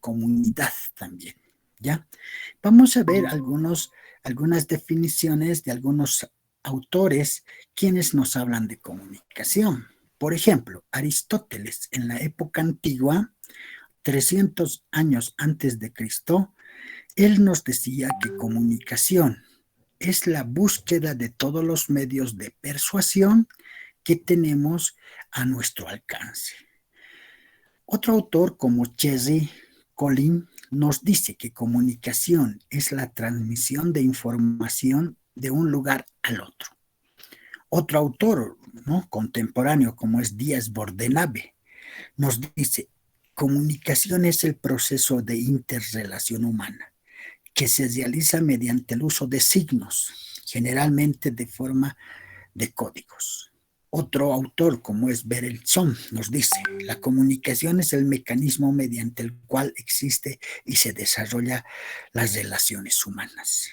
comunidad también, ¿ya? Vamos a ver algunas definiciones de algunos autores quienes nos hablan de comunicación. Por ejemplo, Aristóteles en la época antigua, 300 años antes de Cristo, él nos decía que comunicación es la búsqueda de todos los medios de persuasión que tenemos a nuestro alcance. Otro autor como Cherry Collin nos dice que comunicación es la transmisión de información de un lugar al otro. Otro autor, ¿no?, contemporáneo como es Díaz Bordenave nos dice: comunicación es el proceso de interrelación humana que se realiza mediante el uso de signos, generalmente de forma de códigos. Otro autor, como es Berenson, nos dice: la comunicación es el mecanismo mediante el cual existe y se desarrolla las relaciones humanas.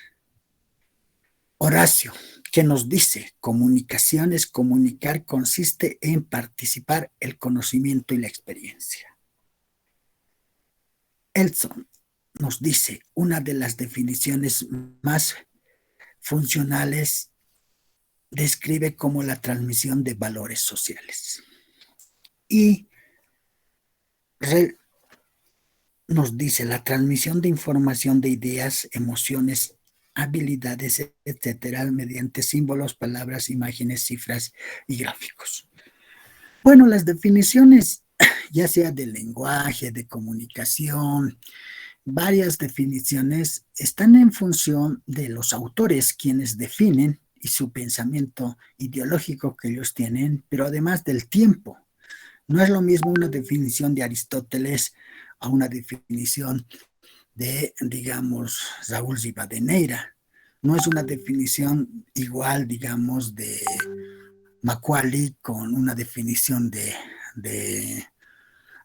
Horacio, que nos dice: comunicación es comunicar, consiste en participar el conocimiento y la experiencia. Elson nos dice: una de las definiciones más funcionales describe como la transmisión de valores sociales. Y nos dice: la transmisión de información de ideas, emociones, habilidades, etcétera, mediante símbolos, palabras, imágenes, cifras y gráficos. Bueno, las definiciones, ya sea de lenguaje, de comunicación, varias definiciones están en función de los autores quienes definen y su pensamiento ideológico que ellos tienen, pero además del tiempo. No es lo mismo una definición de Aristóteles a una definición de, digamos, Raúl Rivadeneira. No es una definición igual, digamos, de Macaulay con una definición de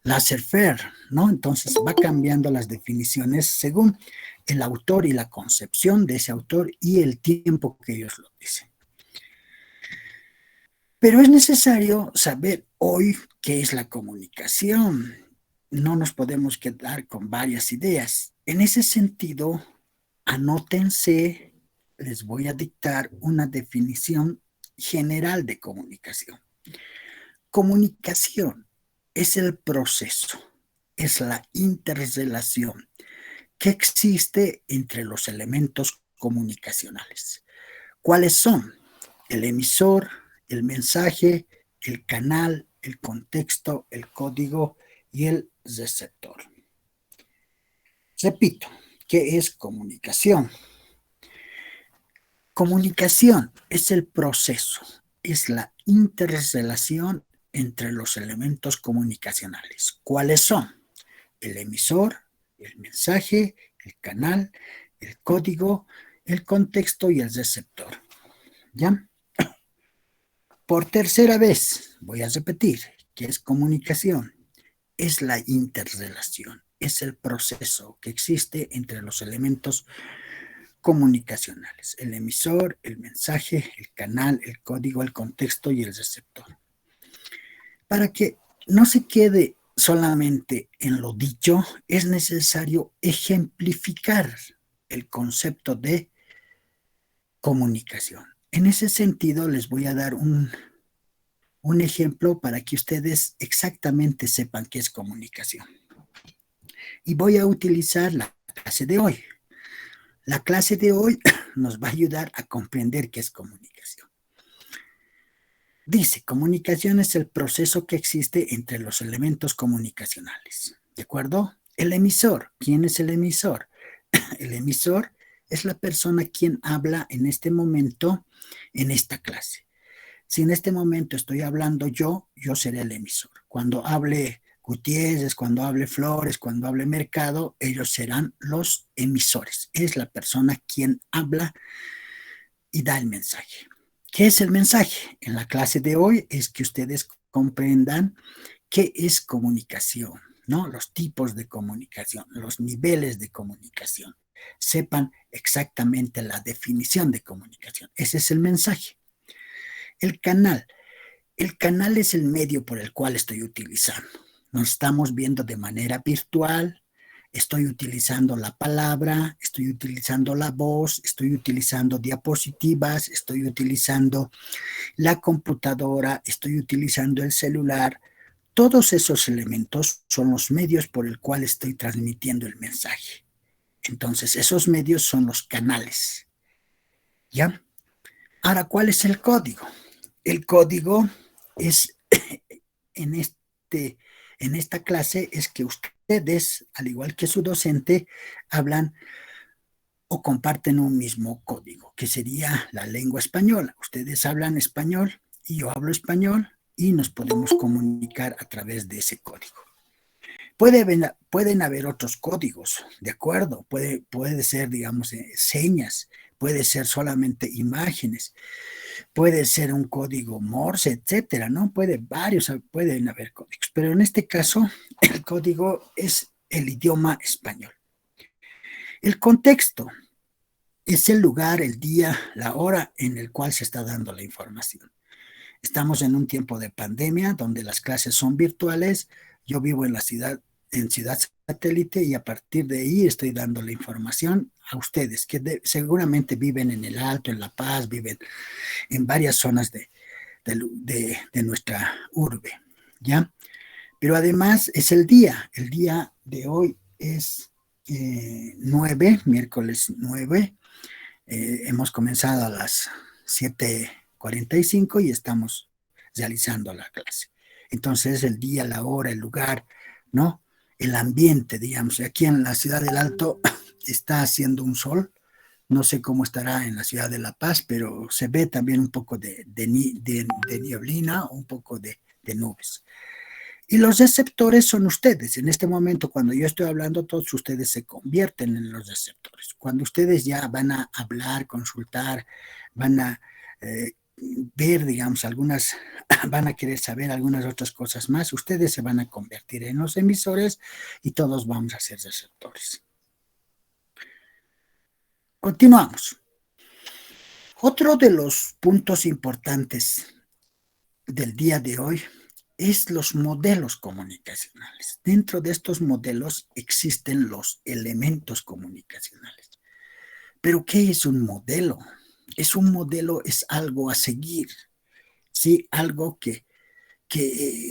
Laissez-faire, ¿no? Entonces va cambiando las definiciones según el autor y la concepción de ese autor y el tiempo que ellos lo dicen. Pero es necesario saber hoy qué es la comunicación. No nos podemos quedar con varias ideas. En ese sentido, anótense, les voy a dictar una definición general de comunicación. Comunicación es el proceso, es la interrelación que existe entre los elementos comunicacionales. ¿Cuáles son? El emisor, el mensaje, el canal, el contexto, el código y el receptor. Repito, ¿qué es comunicación? Comunicación es el proceso, es la interrelación entre los elementos comunicacionales. ¿Cuáles son? El emisor, el mensaje, el canal, el código, el contexto y el receptor. ¿Ya? Por tercera vez, voy a repetir, ¿qué es comunicación? Es la interrelación, es el proceso que existe entre los elementos comunicacionales: el emisor, el mensaje, el canal, el código, el contexto y el receptor. Para que no se quede solamente en lo dicho, es necesario ejemplificar el concepto de comunicación. En ese sentido, les voy a dar un ejemplo para que ustedes exactamente sepan qué es comunicación. Y voy a utilizar la clase de hoy. La clase de hoy nos va a ayudar a comprender qué es comunicación. Dice: comunicación es el proceso que existe entre los elementos comunicacionales. ¿De acuerdo? El emisor. ¿Quién es el emisor? El emisor es la persona quien habla en este momento en esta clase. Si en este momento estoy hablando yo seré el emisor. Cuando hable Gutiérrez, cuando hable Flores, cuando hable Mercado, ellos serán los emisores. Es la persona quien habla y da el mensaje. ¿Qué es el mensaje? En la clase de hoy es que ustedes comprendan qué es comunicación, ¿no? Los tipos de comunicación, los niveles de comunicación. Sepan exactamente la definición de comunicación. Ese es el mensaje. El canal. El canal es el medio por el cual estoy utilizando. Nos estamos viendo de manera virtual. Estoy utilizando la palabra, estoy utilizando la voz, estoy utilizando diapositivas, estoy utilizando la computadora, estoy utilizando el celular. Todos esos elementos son los medios por el cual estoy transmitiendo el mensaje. Entonces, esos medios son los canales. ¿Ya? Ahora, ¿cuál es el código? El código es, en, este, en esta clase, es que ustedes, al igual que su docente, hablan o comparten un mismo código, que sería la lengua española. Ustedes hablan español y yo hablo español y nos podemos comunicar a través de ese código. Pueden haber otros códigos, ¿de acuerdo? Puede ser, digamos, señas, puede ser solamente imágenes, puede ser un código Morse, etcétera, ¿no? Pueden haber códigos, pero en este caso el código es el idioma español. El contexto es el lugar, el día, la hora en el cual se está dando la información. Estamos en un tiempo de pandemia donde las clases son virtuales. Yo vivo en Ciudad Satélite, y a partir de ahí estoy dando la información a ustedes que seguramente viven en el Alto, en La Paz, viven en varias zonas de nuestra urbe, ¿ya? Pero además es el día de hoy es 9, miércoles 9. Hemos comenzado a las 7:45 y estamos realizando la clase. Entonces, el día, la hora, el lugar, ¿no? El ambiente, digamos. Aquí en la ciudad del Alto está haciendo un sol. No sé cómo estará en la ciudad de La Paz, pero se ve también un poco de nieblina, un poco de nubes. Y los receptores son ustedes. En este momento, cuando yo estoy hablando, todos ustedes se convierten en los receptores. Cuando ustedes ya van a hablar, consultar, van a ver, digamos, van a querer saber algunas otras cosas más, ustedes se van a convertir en los emisores y todos vamos a ser receptores. Continuamos. Otro de los puntos importantes del día de hoy es los modelos comunicacionales. Dentro de estos modelos existen los elementos comunicacionales. Pero ¿qué es un modelo? Un modelo es algo a seguir, ¿sí? Algo que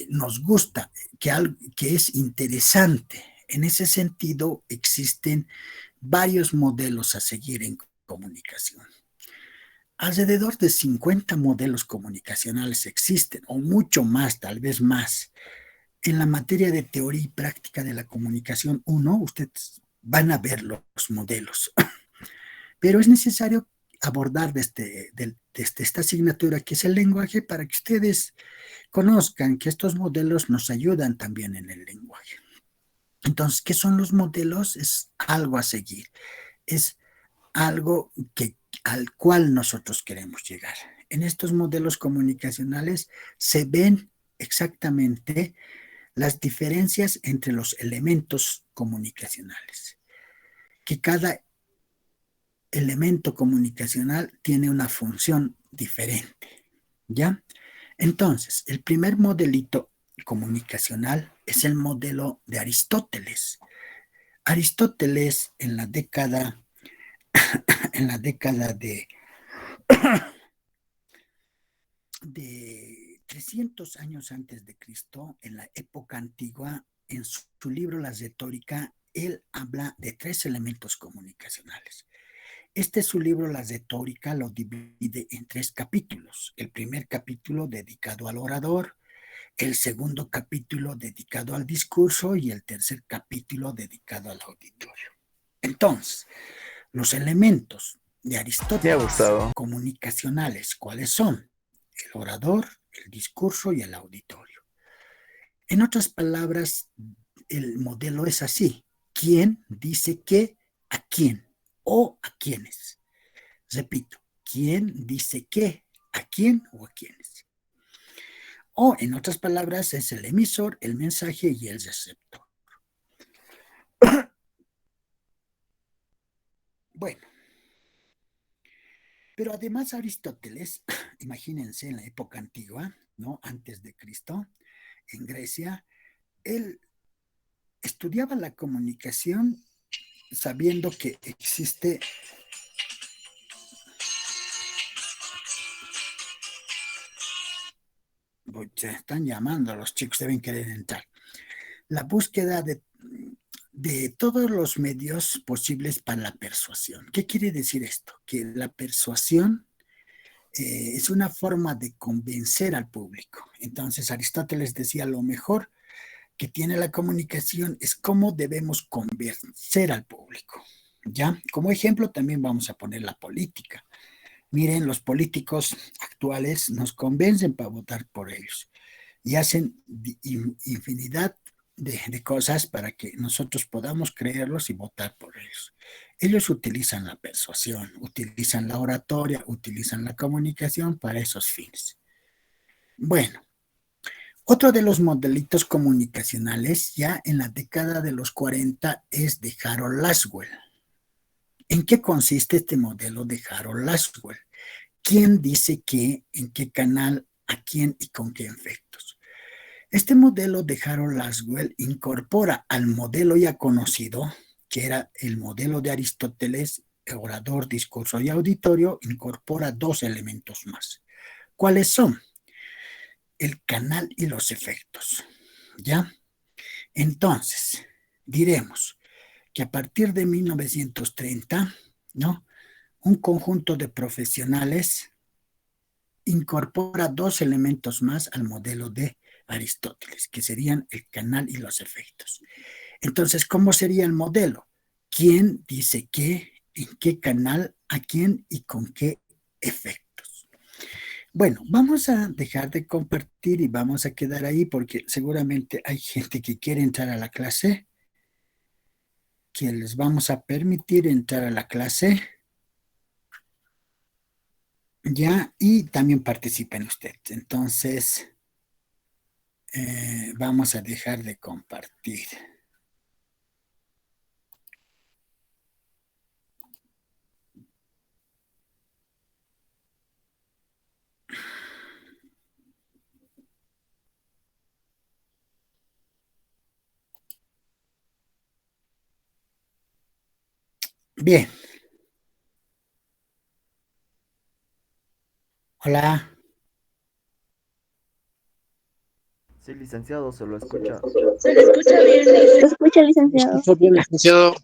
nos gusta, que es interesante. En ese sentido, existen varios modelos a seguir en comunicación. Alrededor de 50 modelos comunicacionales existen, o mucho más, tal vez más. En la materia de teoría y práctica de la comunicación 1, ustedes van a ver los modelos, pero es necesario abordar desde esta asignatura que es el lenguaje para que ustedes conozcan que estos modelos nos ayudan también en el lenguaje. Entonces, ¿qué son los modelos? Es algo a seguir, es algo al cual nosotros queremos llegar. En estos modelos comunicacionales se ven exactamente las diferencias entre los elementos comunicacionales, que cada elemento comunicacional tiene una función diferente, ¿ya? Entonces, el primer modelito comunicacional es el modelo de Aristóteles. Aristóteles en la década de 300 años antes de Cristo, en la época antigua, en su libro La Retórica, él habla de 3 elementos comunicacionales. Su libro, La Retórica, lo divide en 3 capítulos. El primer capítulo dedicado al orador, el segundo capítulo dedicado al discurso y el tercer capítulo dedicado al auditorio. Entonces, los elementos de Aristóteles comunicacionales, ¿cuáles son? El orador, el discurso y el auditorio. En otras palabras, el modelo es así. ¿Quién dice qué a quién o a quiénes? Repito, ¿quién dice qué a quién o a quiénes? O en otras palabras, es el emisor, el mensaje y el receptor. Bueno, pero además Aristóteles, imagínense en la época antigua, ¿no? Antes de Cristo, en Grecia, él estudiaba la comunicación sabiendo que existe. Se están llamando, los chicos deben querer entrar. La búsqueda de todos los medios posibles para la persuasión. ¿Qué quiere decir esto? Que la persuasión es una forma de convencer al público. Entonces Aristóteles decía, lo mejor que tiene la comunicación es cómo debemos convencer al público. ¿Ya? Como ejemplo también vamos a poner la política. Miren, los políticos actuales nos convencen para votar por ellos y hacen infinidad de cosas para que nosotros podamos creerlos y votar por ellos. Ellos utilizan la persuasión, utilizan la oratoria, utilizan la comunicación para esos fines. Bueno, otro de los modelitos comunicacionales ya en la década de los 40 es de Harold Laswell. ¿En qué consiste este modelo de Harold Laswell? ¿Quién dice qué, en qué canal, a quién y con qué efectos? Este modelo de Harold Laswell incorpora al modelo ya conocido, que era el modelo de Aristóteles, orador, discurso y auditorio, incorpora dos elementos más. ¿Cuáles son? El canal y los efectos. ¿Ya? Entonces, diremos que a partir de 1930, ¿no? Un conjunto de profesionales incorpora dos elementos más al modelo de Aristóteles, que serían el canal y los efectos. Entonces, ¿cómo sería el modelo? ¿Quién dice qué, en qué canal, a quién y con qué efectos? Bueno, vamos a dejar de compartir y vamos a quedar ahí porque seguramente hay gente que quiere entrar a la clase, que les vamos a permitir entrar a la clase. Ya, y también participen ustedes. Entonces, vamos a dejar de compartir. Bien, hola. Sí, licenciado, se lo escucha. Se le escucha bien, se escucha, licenciado. Escucho bien, licenciado.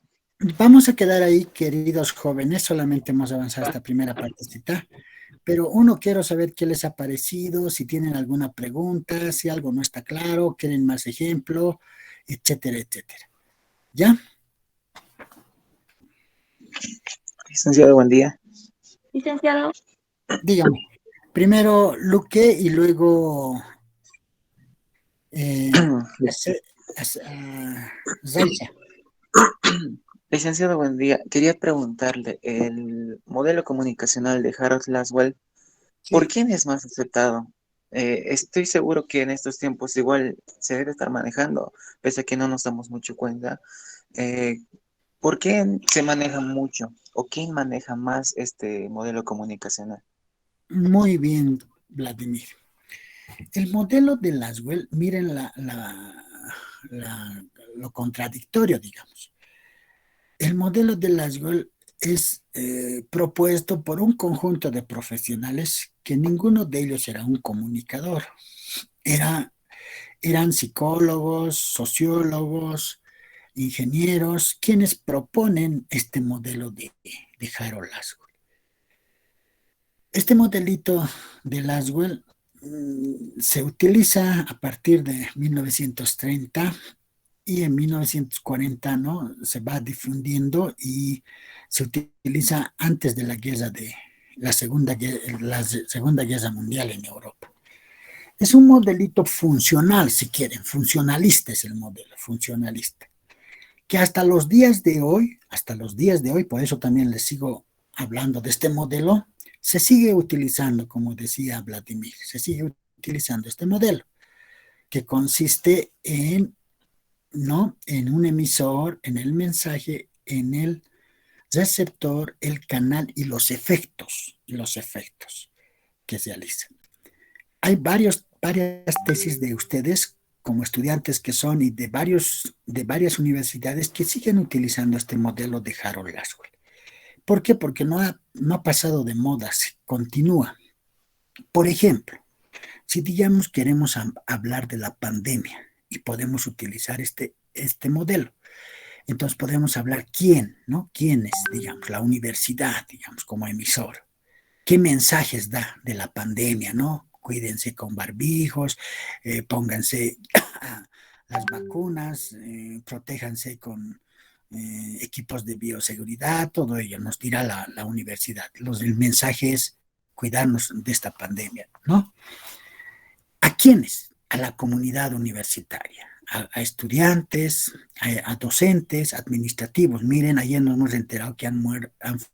Vamos a quedar ahí, queridos jóvenes. Solamente hemos avanzado esta primera partecita. Pero uno, quiero saber qué les ha parecido, si tienen alguna pregunta, si algo no está claro, quieren más ejemplo, etcétera, etcétera. ¿Ya? Licenciado, buen día. Licenciado, Dígame. Primero Luque y luego Zaicha. Licenciado, buen día. Quería preguntarle, el modelo comunicacional de Harold Laswell, ¿por Sí. quién es más aceptado? Estoy seguro que en estos tiempos igual se debe estar manejando, pese a que no nos damos mucho cuenta. Eh, ¿Por qué se maneja mucho? ¿O quién maneja más este modelo comunicacional? Muy bien, Vladimir. El modelo de Laswell, miren lo contradictorio, digamos. El modelo de Laswell es propuesto por un conjunto de profesionales que ninguno de ellos era un comunicador. Era, eran psicólogos, sociólogos, ingenieros, quienes proponen este modelo de Harold Laswell. Este modelito de Laswell se utiliza a partir de 1930 y en 1940, ¿no? Se va difundiendo y se utiliza antes de la Segunda Guerra Mundial en Europa. Es un modelito funcional, si quieren, funcionalista es el modelo, funcionalista, que hasta los días de hoy, por eso también les sigo hablando de este modelo, se sigue utilizando, como decía Vladimir, se sigue utilizando este modelo, que consiste en, ¿no? En un emisor, en el mensaje, en el receptor, el canal y los efectos que se realizan. Hay varias tesis de ustedes como estudiantes que son y de varias universidades que siguen utilizando este modelo de Harold Laswell. ¿Por qué? Porque no ha pasado de moda, continúa. Por ejemplo, si digamos queremos hablar de la pandemia y podemos utilizar este modelo, entonces podemos hablar quién, ¿no? ¿Quiénes, digamos, la universidad, digamos, como emisor? ¿Qué mensajes da de la pandemia, no? Cuídense con barbijos, pónganse las vacunas, protéjanse con equipos de bioseguridad, todo ello nos dirá la universidad. El mensaje es cuidarnos de esta pandemia, ¿no? ¿A quiénes? A la comunidad universitaria, a estudiantes, a docentes, administrativos. Miren, ayer nos hemos enterado que han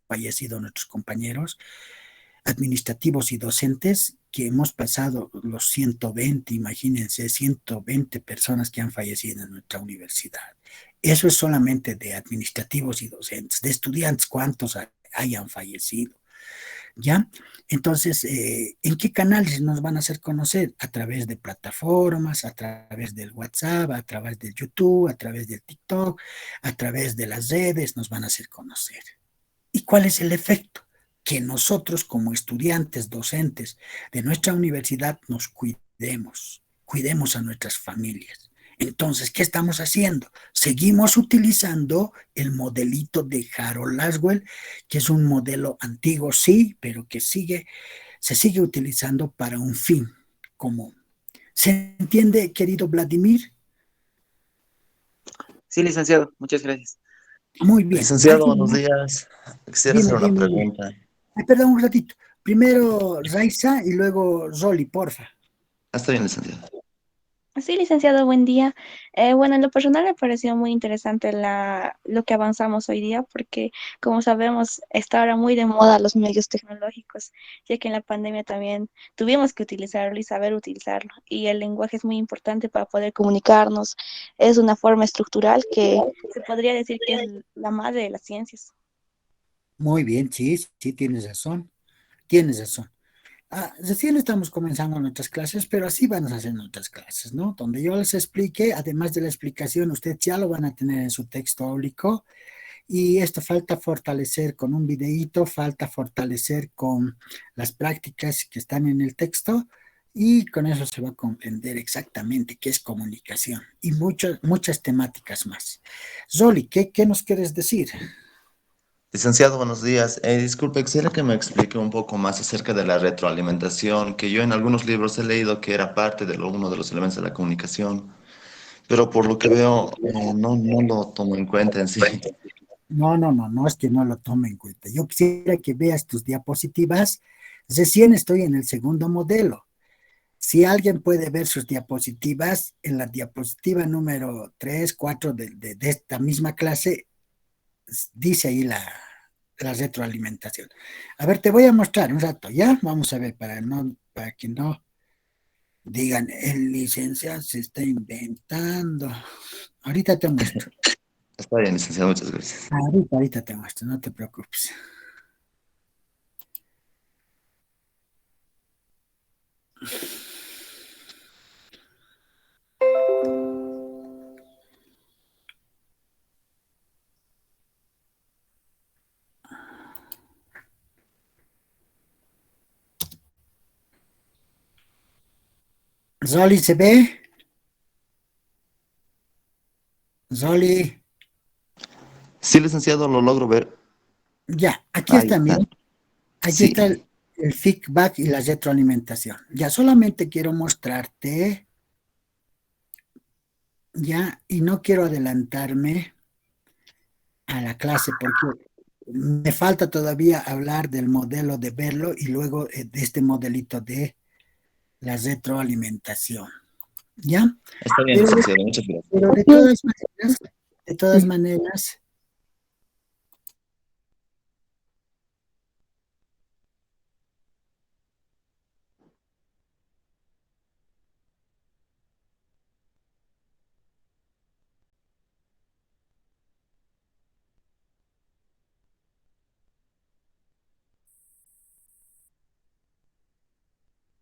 fallecido nuestros compañeros administrativos y docentes, que hemos pasado los 120, imagínense, 120 personas que han fallecido en nuestra universidad. Eso es solamente de administrativos y docentes. De estudiantes, ¿cuántos hayan fallecido? ¿Ya? Entonces, ¿en qué canales nos van a hacer conocer? A través de plataformas, a través del WhatsApp, a través del YouTube, a través del TikTok, a través de las redes, nos van a hacer conocer. ¿Y cuál es el efecto? Que nosotros como estudiantes, docentes de nuestra universidad nos cuidemos a nuestras familias. Entonces, ¿qué estamos haciendo? Seguimos utilizando el modelito de Harold Laswell, que es un modelo antiguo, sí, pero que se sigue utilizando para un fin común. ¿Se entiende, querido Vladimir? Sí, licenciado, muchas gracias. Muy bien. Licenciado, buenos días. Quisiera hacer Dime, una dime, dime. pregunta. Ay, perdón, un ratito. Primero Raiza y luego Zoli, porfa. Está bien, licenciado. Sí, licenciado, buen día. Bueno, en lo personal me pareció muy interesante lo que avanzamos hoy día porque, como sabemos, está ahora muy de moda los medios tecnológicos, ya que en la pandemia también tuvimos que utilizarlo y saber utilizarlo. Y el lenguaje es muy importante para poder comunicarnos. Es una forma estructural que se podría decir que es la madre de las ciencias. Muy bien, sí, sí, tienes razón. Tienes razón. Recién estamos comenzando nuestras clases, pero así van a ser nuestras clases, ¿no? Donde yo les explique, además de la explicación, ustedes ya lo van a tener en su texto áulico. Y esto falta fortalecer con un videíto, falta fortalecer con las prácticas que están en el texto. Y con eso se va a comprender exactamente qué es comunicación y muchas temáticas más. Zoli, ¿qué nos quieres decir? Licenciado, buenos días. Disculpe, quisiera que me explique un poco más acerca de la retroalimentación, que yo en algunos libros he leído que era parte de uno de los elementos de la comunicación, pero por lo que veo, no lo tomo en cuenta en sí. No es que no lo tome en cuenta. Yo quisiera que veas tus diapositivas. Recién estoy en el segundo modelo. Si alguien puede ver sus diapositivas, en la diapositiva número 3, 4 de esta misma clase, dice ahí la retroalimentación. A ver, te voy a mostrar un rato, ¿ya? Vamos a ver, para que no digan, el licenciado se está inventando. Ahorita te muestro. Está bien, licenciado, muchas gracias. Ahorita te muestro, no te preocupes. Zoli, ¿se ve? Zoli, Sí, licenciado, lo logro ver. ya, aquí Ahí está, está. miren. Aquí Sí, está el feedback y la retroalimentación. Ya solamente quiero mostrarte, ya, y no quiero adelantarme a la clase porque me falta todavía hablar del modelo de verlo y luego de este modelito de la retroalimentación, ¿ya? está bien, Pero, licenciado, muchas gracias. pero de todas maneras,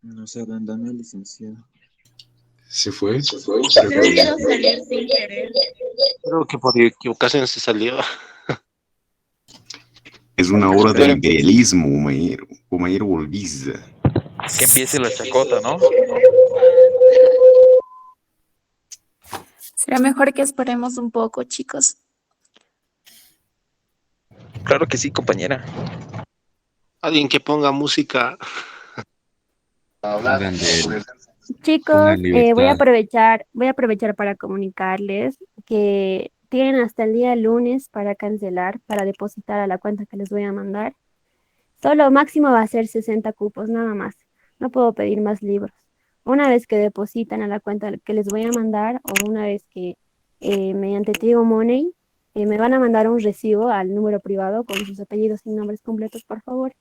No se agrandame, licenciado. ¿Se fue? Creo que no salir sin querer. Creo que por equivocación se salió. Es una obra del Esperen. imperialismo, Umair Wolviza. Que empiece la chacota, ¿no? Será mejor que esperemos un poco, chicos. Claro que sí, compañera. Alguien que ponga música. Pongan Chicos, pongan libertad. voy a aprovechar para comunicarles que tienen hasta el día lunes para cancelar, para depositar a la cuenta que les voy a mandar. Solo máximo va a ser 60 cupos, nada más. No puedo pedir más libros. Una vez que depositan a la cuenta que les voy a mandar, o una vez que mediante Tigo Money, me van a mandar un recibo al número privado con sus apellidos y nombres completos, por favor.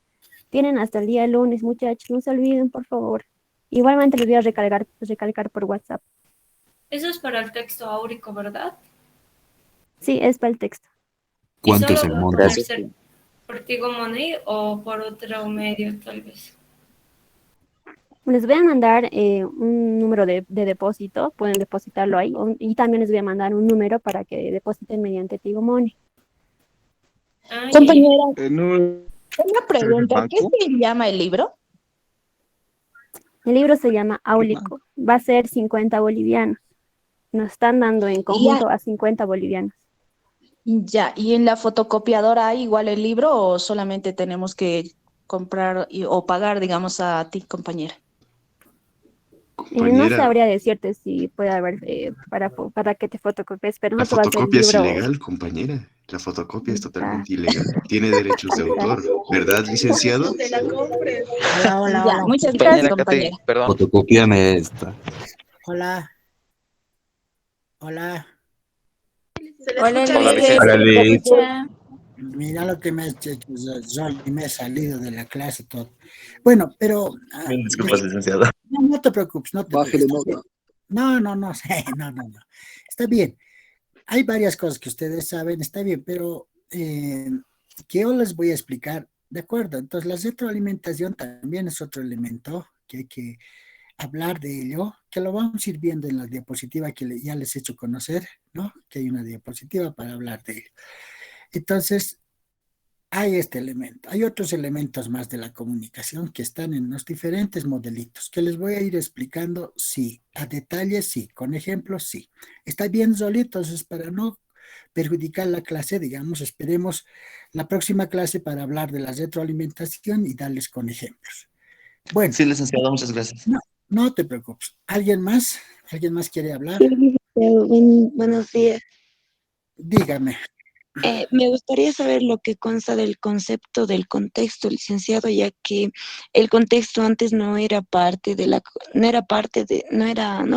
Tienen hasta el día lunes, muchachos, no se olviden, por favor. Igualmente les voy a recalcar por WhatsApp. Eso es para el texto áurico, ¿verdad? Sí, es para el texto. ¿Y ¿Cuánto es solo el va a monto? poder ser por Tigo Money o por otro medio, tal vez? Les voy a mandar un número de depósito, pueden depositarlo ahí, y también les voy a mandar un número para que depositen mediante Tigo Money. Ah, Compañera, No, una pregunta, ¿qué se llama el libro? El libro se llama Áulico, va a ser 50 bolivianos. Nos están dando en conjunto a 50 bolivianos. Ya, ¿y en la fotocopiadora hay igual el libro o solamente tenemos que comprar o pagar, digamos, a ti, compañera? No compañera, sabría decirte si puede haber para que te fotocopies, pero la no te va a hacer el fotocopia es libro. ilegal, compañera. La fotocopia es Está. totalmente ilegal. Tiene derechos de autor, ¿verdad, licenciado? te la compres. Ya, muchas gracias, Compañera, compañera. perdón. Fotocopiame esta. Hola. Hola. Hola, Hola, Liz. Hola, Liz. Mira lo que me has hecho, Sol, y me he salido de la clase todo. Bueno, pero Mil disculpas, licenciado. no te preocupes, no te Bájele preocupes. nota. No, no. Está bien. Hay varias cosas que ustedes saben, está bien, pero que yo les voy a explicar, ¿de acuerdo? Entonces, la retroalimentación también es otro elemento que hay que hablar de ello, que lo vamos a ir viendo en la diapositiva que ya les he hecho conocer, ¿no? Que hay una diapositiva para hablar de ello. Entonces, hay este elemento. Hay otros elementos más de la comunicación que están en los diferentes modelitos, que les voy a ir explicando, sí, a detalle, sí, con ejemplos, sí. Está bien solito, entonces para no perjudicar la clase, digamos, esperemos la próxima clase para hablar de la retroalimentación y darles con ejemplos. Bueno. Sí, licenciado, muchas gracias. No te preocupes. ¿Alguien más? ¿Alguien más quiere hablar? Sí, buenos días. Dígame. Me gustaría saber lo que consta del concepto del contexto, licenciado, ya que el contexto antes no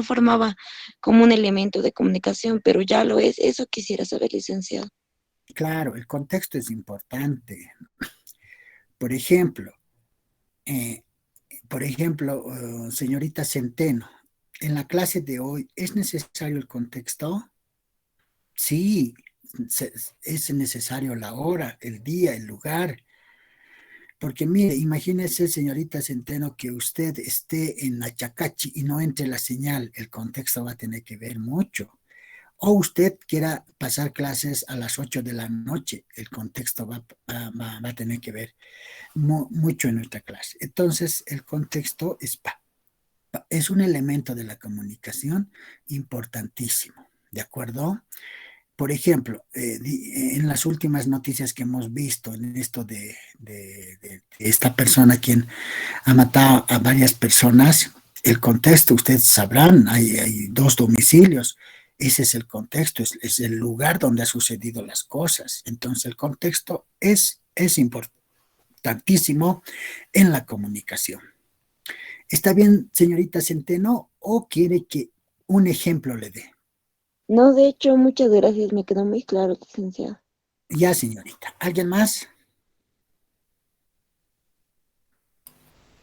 formaba como un elemento de comunicación, pero ya lo es. Eso quisiera saber, licenciado. Claro, el contexto es importante. Por ejemplo, señorita Centeno, en la clase de hoy, ¿es necesario el contexto? Sí, es necesario la hora, el día, el lugar. Porque mire, imagínese, señorita Centeno, que usted esté en Achacachi y no entre la señal, el contexto va a tener que ver mucho. O usted quiera pasar clases a las 8 de la noche, el contexto va a tener que ver mucho en nuestra clase. Entonces, el contexto es un elemento de la comunicación importantísimo, ¿de acuerdo? Por ejemplo, en las últimas noticias que hemos visto en esto de esta persona quien ha matado a varias personas, el contexto, ustedes sabrán, hay 2 domicilios, ese es el contexto, es el lugar donde ha sucedido las cosas. Entonces el contexto es importantísimo en la comunicación. ¿Está bien, señorita Centeno, o quiere que un ejemplo le dé? No, de hecho, muchas gracias, me quedó muy claro, licenciado. Ya, señorita. ¿Alguien más?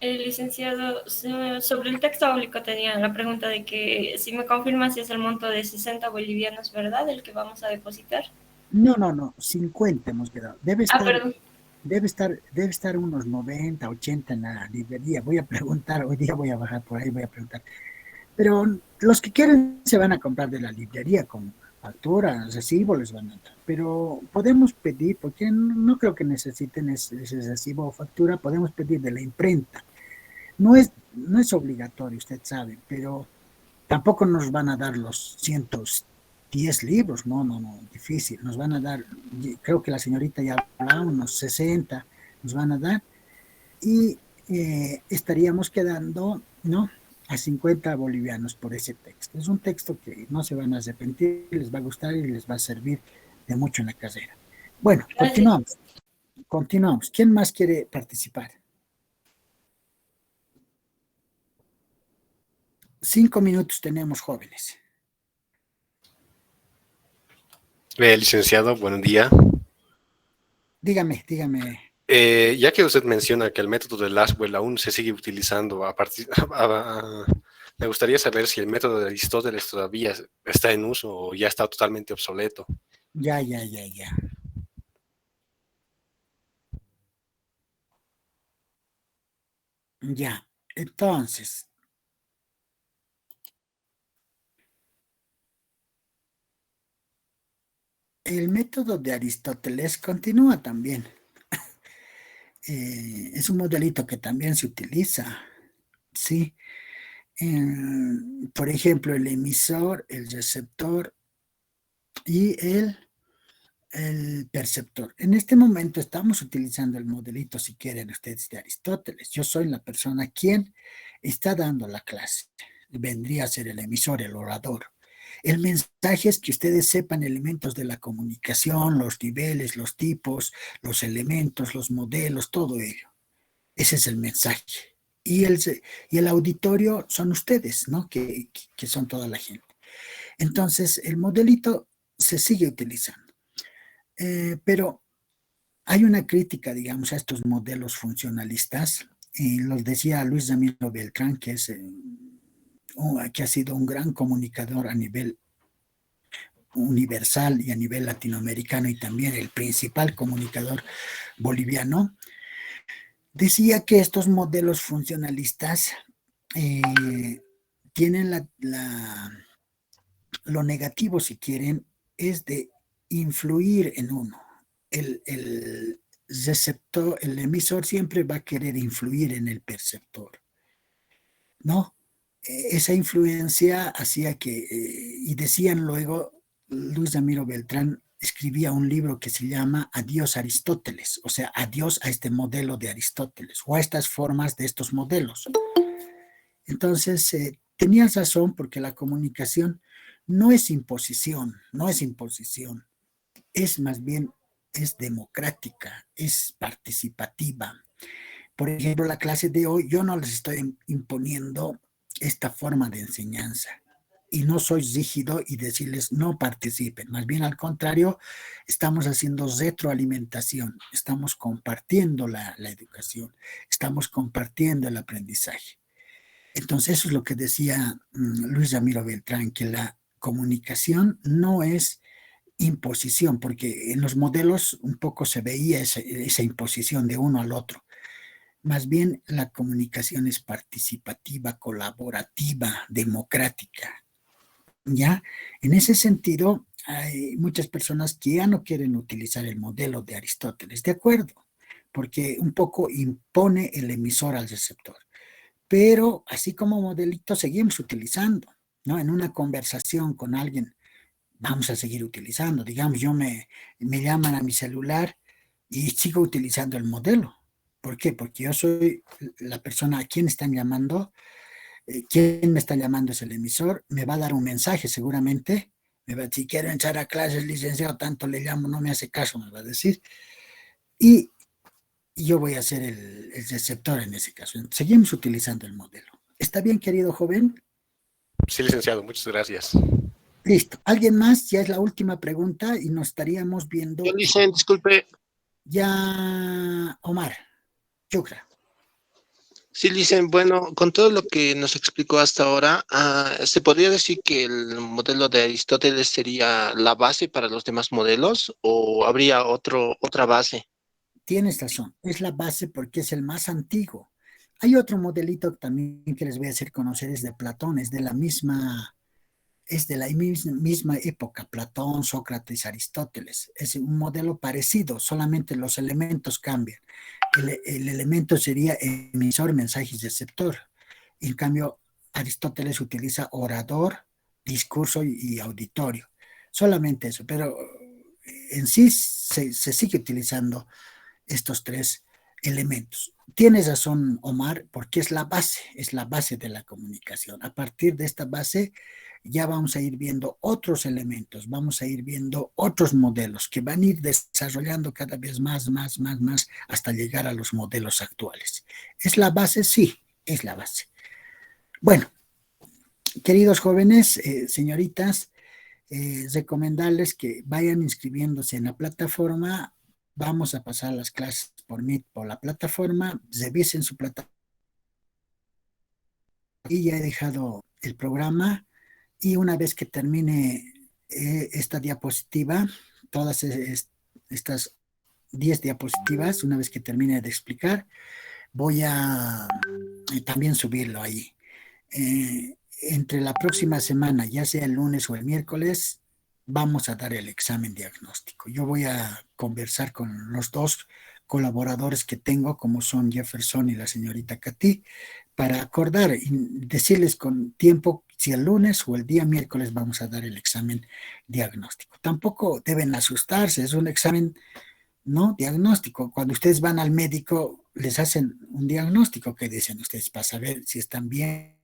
Licenciado, sobre el texto público tenía la pregunta de que si me confirma si es el monto de 60 bolivianos, ¿verdad? El que vamos a depositar. No, 50 hemos quedado. Perdón. Debe estar unos 90, 80 en la librería. Voy a preguntar, hoy día voy a bajar por ahí, voy a preguntar. Pero los que quieren se van a comprar de la librería con factura, recibo les van a dar. Pero podemos pedir, porque no creo que necesiten ese recibo o factura, podemos pedir de la imprenta. No es obligatorio, usted sabe, pero tampoco nos van a dar los 110 libros, no, difícil. Nos van a dar, creo que la señorita ya hablaba, unos 60 nos van a dar y estaríamos quedando, ¿no? A 50 bolivianos por ese texto. Es un texto que no se van a arrepentir, les va a gustar y les va a servir de mucho en la carrera. Bueno, continuamos. ¿Quién más quiere participar? 5 minutos tenemos, jóvenes. Licenciado, buen día. Dígame. Ya que usted menciona que el método de Laswell aún se sigue utilizando, me gustaría saber si el método de Aristóteles todavía está en uso o ya está totalmente obsoleto. Ya. Ya, entonces, el método de Aristóteles continúa también. Es un modelito que también se utiliza, ¿sí? Por ejemplo, el emisor, el receptor y el perceptor. En este momento estamos utilizando el modelito, si quieren ustedes, de Aristóteles. Yo soy la persona quien está dando la clase. Vendría a ser el emisor, el orador. El mensaje es que ustedes sepan elementos de la comunicación, los niveles, los tipos, los elementos, los modelos, todo ello. Ese es el mensaje. Y el auditorio son ustedes, ¿no? Que son toda la gente. Entonces, el modelito se sigue utilizando. Pero hay una crítica, digamos, a estos modelos funcionalistas, y los decía Luis Ramiro Beltrán, que ha sido un gran comunicador a nivel universal y a nivel latinoamericano y también el principal comunicador boliviano, decía que estos modelos funcionalistas tienen lo negativo, si quieren, es de influir en uno. El receptor, el emisor siempre va a querer influir en el perceptor, ¿no? Esa influencia hacía que, y decían luego, Luis Ramiro Beltrán escribía un libro que se llama Adiós Aristóteles, o sea, adiós a este modelo de Aristóteles o a estas formas de estos modelos. Entonces, tenías razón, porque la comunicación no es imposición, es más bien, es democrática, es participativa. Por ejemplo, la clase de hoy, yo no les estoy imponiendo esta forma de enseñanza y no soy rígido y decirles no participen, más bien al contrario, estamos haciendo retroalimentación, estamos compartiendo la educación, estamos compartiendo el aprendizaje. Entonces, eso es lo que decía Luis Ramiro Beltrán, que la comunicación no es imposición, porque en los modelos un poco se veía esa imposición de uno al otro. Más bien la comunicación es participativa, colaborativa, democrática. ¿Ya? En ese sentido, hay muchas personas que ya no quieren utilizar el modelo de Aristóteles, de acuerdo, porque un poco impone el emisor al receptor. Pero así como modelito seguimos utilizando, ¿no? En una conversación con alguien vamos a seguir utilizando. Digamos, me llaman a mi celular y sigo utilizando el modelo. ¿Por qué? Porque yo soy la persona a quien están llamando. Quien me está llamando es el emisor. Me va a dar un mensaje seguramente. Si quiero entrar a clases, licenciado, tanto le llamo, no me hace caso, me va a decir. Y yo voy a ser el receptor en ese caso. Seguimos utilizando el modelo. ¿Está bien, querido joven? Sí, licenciado, muchas gracias. Listo. ¿Alguien más? Ya es la última pregunta y nos estaríamos viendo. Yo, licenciado, disculpe. Ya, Omar. Chucra. Sí, licenciado, bueno, con todo lo que nos explicó hasta ahora, ¿se podría decir que el modelo de Aristóteles sería la base para los demás modelos o habría otra base? Tienes razón, es la base porque es el más antiguo. Hay otro modelito también que les voy a hacer conocer, es de Platón, es de la misma época, Platón, Sócrates, Aristóteles. Es un modelo parecido, solamente los elementos cambian. El elemento sería emisor, mensaje y receptor. En cambio, Aristóteles utiliza orador, discurso y auditorio. Solamente eso, pero en sí se sigue utilizando estos tres elementos. Tienes razón, Omar, porque es la base de la comunicación. A partir de esta base ya vamos a ir viendo otros elementos, vamos a ir viendo otros modelos que van a ir desarrollando cada vez más, hasta llegar a los modelos actuales. ¿Es la base? Sí, es la base. Bueno, queridos jóvenes, señoritas, recomendarles que vayan inscribiéndose en la plataforma. Vamos a pasar las clases por Meet, por la plataforma, revisen su plataforma. Y ya he dejado el programa y una vez que termine esta diapositiva, todas estas 10 diapositivas, una vez que termine de explicar, voy a también subirlo ahí. Entre la próxima semana, ya sea el lunes o el miércoles, vamos a dar el examen diagnóstico. Yo voy a conversar con los dos colaboradores que tengo, como son Jefferson y la señorita Katy, para acordar y decirles con tiempo si el lunes o el día miércoles vamos a dar el examen diagnóstico. Tampoco deben asustarse, es un examen no diagnóstico. Cuando ustedes van al médico, les hacen un diagnóstico que dicen ustedes para saber si están bien.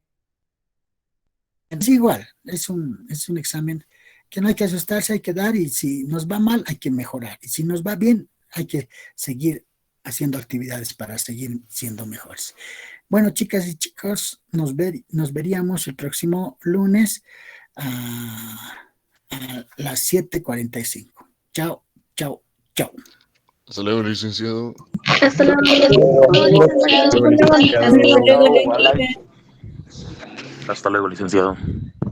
Es igual, es un examen que no hay que asustarse, hay que dar, y si nos va mal hay que mejorar, y si nos va bien hay que seguir haciendo actividades para seguir siendo mejores. Bueno, chicas y chicos, nos veríamos el próximo lunes a las 7:45. Chao, chao, chao. Hasta luego, licenciado. Hasta luego. Hasta luego, licenciado.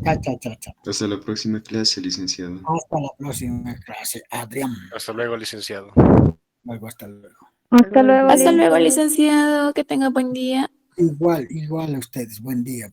Chao. Hasta la próxima clase, licenciado. Hasta la próxima clase, Adrián. Hasta luego, licenciado. Luego, hasta luego. Hasta luego, licenciado. Que tenga buen día. Igual a ustedes. Buen día.